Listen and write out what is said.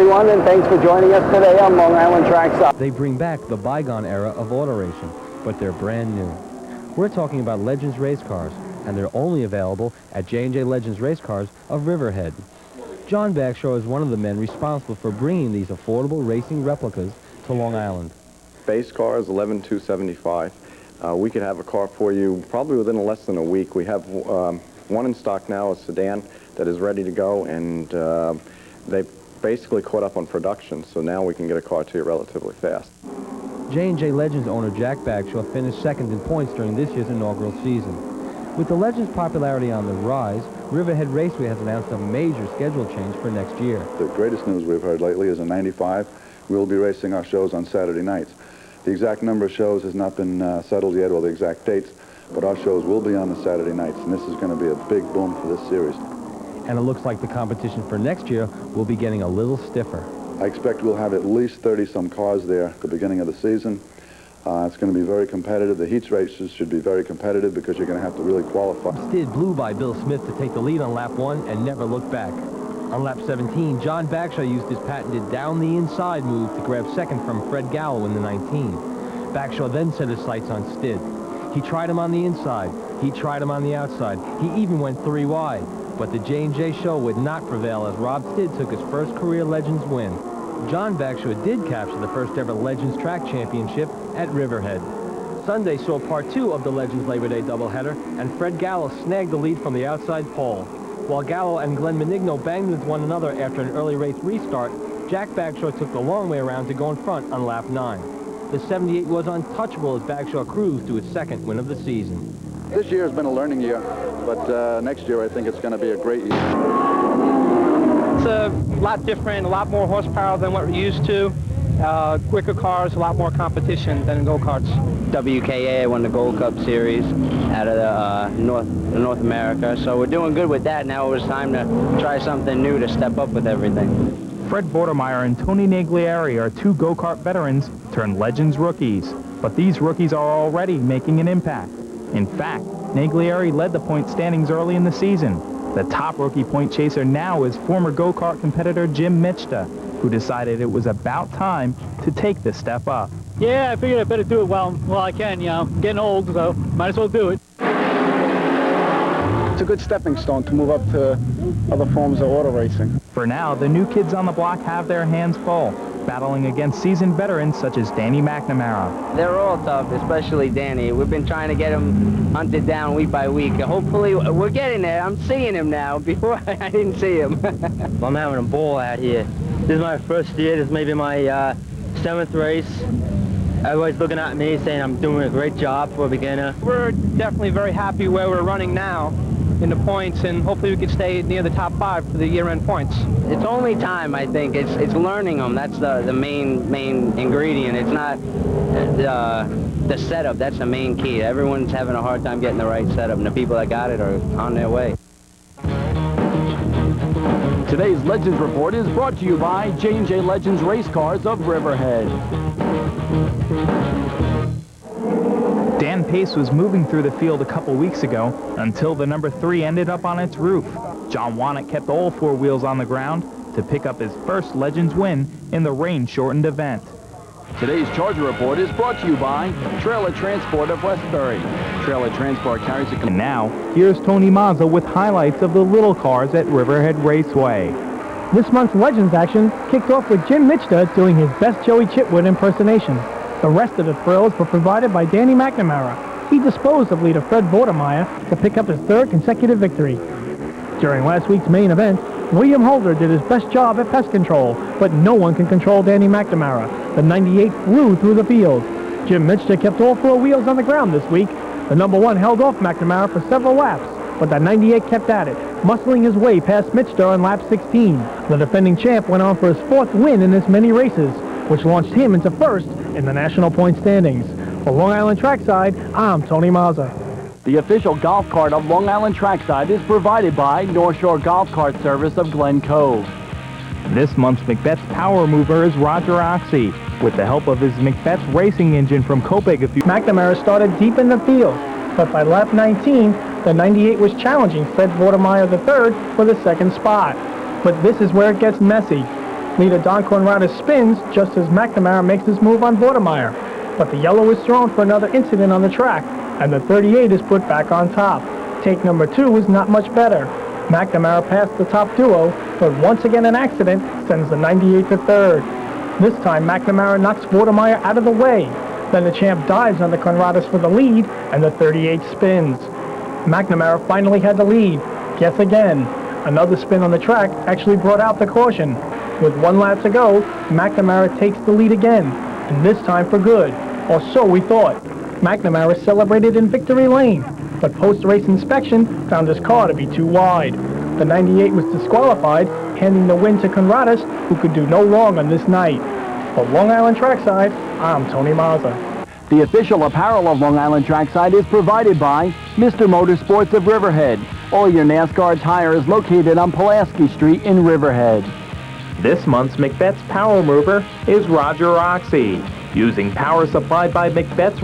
everyone, and thanks for joining us today on Long Island Trackside. They bring back the bygone era of auto racing, but they're brand new. We're talking about Legends race cars, and they're only available at J&J Legends Race Cars of Riverhead. John Bagshaw is one of the men responsible for bringing these affordable racing replicas to Long Island. Base car is $11,275. We could have a car for you probably within less than a week. We have one in stock now, a sedan, that is ready to go, and they basically caught up on production, so now we can get a car to you relatively fast. J&J Legends owner Jack Bagshaw finished second in points during this year's inaugural season. With the Legends' popularity on the rise, Riverhead Raceway has announced a major schedule change for next year. The greatest news we've heard lately is in '95, we'll be racing our shows on Saturday nights. The exact number of shows has not been settled yet, or the exact dates, but our shows will be on the Saturday nights, and this is going to be a big boom for this series. And it looks like the competition for next year will be getting a little stiffer. I expect we'll have at least 30-some cars there at the beginning of the season. It's going to be very competitive. The heats races should be very competitive because you're going to have to really qualify. Stid blew by Bill Smith to take the lead on lap 1 and never looked back. On lap 17, John Bagshaw used his patented down the inside move to grab second from Fred Gallo in the 19. Bagshaw then set his sights on Stid. He tried him on the inside. He tried him on the outside. He even went 3 wide. But the J&J show would not prevail as Rob Stid took his first career Legends win. John Bagshaw did capture the first ever Legends Track Championship at Riverhead. Sunday saw part 2 of the Legends Labor Day doubleheader, and Fred Gallo snagged the lead from the outside pole. While Gallo and Glenn Menigno banged with one another after an early race restart, Jack Bagshaw took the long way around to go in front on lap 9. The 78 was untouchable as Bagshaw cruised to his second win of the season. This year has been a learning year, but next year I think it's going to be a great year. It's a lot different, a lot more horsepower than what we're used to. Quicker cars, a lot more competition than in go-karts. WKA won the Gold Cup Series out of North America, so we're doing good with that. Now it was time to try something new to step up with everything. Fred Bordemeyer and Tony Naglieri are 2 go-kart veterans turned Legends rookies, but these rookies are already making an impact. In fact, Naglieri led the point standings early in the season. The top rookie point chaser now is former go-kart competitor Jim Michta, who decided it was about time to take the step up. Yeah, I figured I better do it while I can, you know. I'm getting old, so might as well do it. It's a good stepping stone to move up to other forms of auto racing. For now, the new kids on the block have their hands full, battling against seasoned veterans such as Danny McNamara. They're all tough, especially Danny. We've been trying to get him hunted down week by week. Hopefully, we're getting there. I'm seeing him now. Before, I didn't see him. I'm having a ball out here. This is my first year. This may be my 7th race. Everybody's looking at me saying I'm doing a great job for a beginner. We're definitely very happy where we're running now in the points, and hopefully we can stay near the top 5 for the year-end points. It's only time, I think. It's learning them. That's the main ingredient. It's not the setup. That's the main key. Everyone's having a hard time getting the right setup, and the people that got it are on their way. Today's Legends Report is brought to you by J&J Legends Race Cars of Riverhead. Dan Pace was moving through the field a couple weeks ago until the number 3 ended up on its roof. John Wannett kept all 4 wheels on the ground to pick up his first Legends win in the rain-shortened event. Today's Charger Report is brought to you by Trailer Transport of Westbury. Trailer Transport carries a... And now, here's Tony Mazza with highlights of the little cars at Riverhead Raceway. This month's Legends action kicked off with Jim Michta doing his best Joey Chitwood impersonation. The rest of the thrills were provided by Danny McNamara. He disposed of leader Fred Bordemeyer to pick up his 3rd consecutive victory. During last week's main event, William Holder did his best job at pest control, but no one can control Danny McNamara. The 98 flew through the field. Jim Michta kept all 4 wheels on the ground this week. The number 1 held off McNamara for several laps, but the 98 kept at it, muscling his way past Michta on lap 16. The defending champ went on for his 4th win in this many races, which launched him into 1st in the national point standings. For Long Island Trackside, I'm Tony Mazza. The official golf cart of Long Island Trackside is provided by North Shore Golf Cart Service of Glen Cove. This month's Macbeth's power mover is Roger Oxy, with the help of his Macbeth's racing engine from Copeg. McNamara started deep in the field, but by lap 19, the 98 was challenging Fred Bordemeyer III for the 2nd spot. But this is where it gets messy. Leader Don Conradis spins just as McNamara makes his move on Vordermeyer. But the yellow is thrown for another incident on the track, and the 38 is put back on top. Take number 2 was not much better. McNamara passed the top duo, but once again an accident sends the 98 to third. This time McNamara knocks Vordermeyer out of the way. Then the champ dives on the Conradis for the lead, and the 38 spins. McNamara finally had the lead. Guess again. Another spin on the track actually brought out the caution. With 1 lap to go, McNamara takes the lead again, and this time for good, or so we thought. McNamara celebrated in victory lane, but post-race inspection found his car to be too wide. The 98 was disqualified, handing the win to Conradis, who could do no wrong on this night. For Long Island Trackside, I'm Tony Mazza. The official apparel of Long Island Trackside is provided by Mr. Motorsports of Riverhead. All your NASCAR tire is located on Pulaski Street in Riverhead. This month's Macbeth's Power Mover is Roger Roxy, using power supplied by Macbeth's